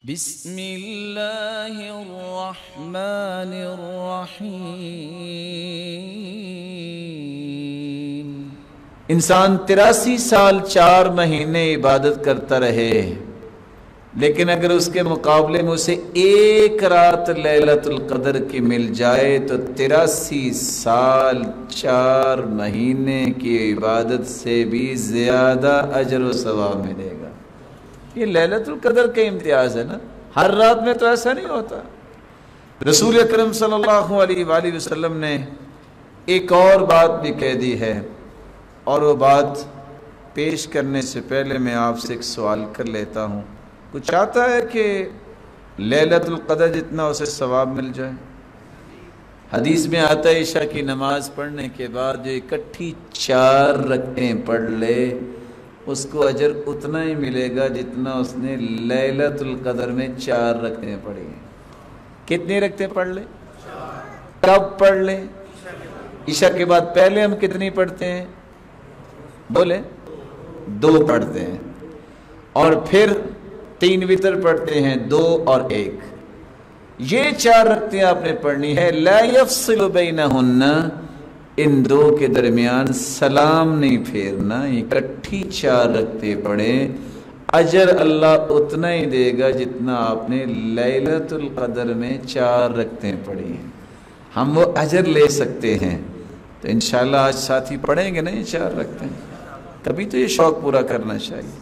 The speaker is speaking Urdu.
بسم اللہ الرحمن الرحیم۔ انسان 83 سال 4 مہینے عبادت کرتا رہے، لیکن اگر اس کے مقابلے میں اسے ایک رات لیلۃ القدر کی مل جائے تو 83 سال 4 مہینے کی عبادت سے بھی زیادہ اجر و ثواب ملے گا۔ یہ لیلۃ القدر کا امتیاز ہے نا، ہر رات میں تو ایسا نہیں ہوتا۔ رسول اکرم صلی اللہ علیہ وآلہ وسلم نے ایک اور بات بھی کہہ دی ہے، اور وہ بات پیش کرنے سے پہلے میں آپ سے ایک سوال کر لیتا ہوں۔ کچھ چاہتا ہے کہ لیلۃ القدر جتنا اسے ثواب مل جائے؟ حدیث میں آتا ہے عشاء کی نماز پڑھنے کے بعد جو اکٹھی 4 رکعتیں پڑھ لے اس کو اجر اتنا ہی ملے گا جتنا اس نے لیلۃ القدر میں 4 رکعتیں پڑھی ہیں۔ کتنی رکعتیں پڑھ لے؟ کب پڑھ لے؟ عشاء کے بعد پہلے ہم کتنی پڑھتے ہیں؟ بولے 2 پڑھتے ہیں، اور پھر 3 وتر پڑھتے ہیں، 2 اور 1۔ یہ 4 رکعتیں آپ نے پڑھنی ہے، لا یفصل بینہن، ان 2 کے درمیان سلام نہیں پھیرنا، اکٹھی 4 رکعتیں پڑھیں، اجر اللہ اتنا ہی دے گا جتنا آپ نے لیلۃ القدر میں 4 رکعتیں پڑھی ہیں۔ ہم وہ اجر لے سکتے ہیں، تو انشاءاللہ آج ساتھی پڑھیں گے نا یہ 4 رکعتیں، کبھی تو یہ شوق پورا کرنا چاہیے۔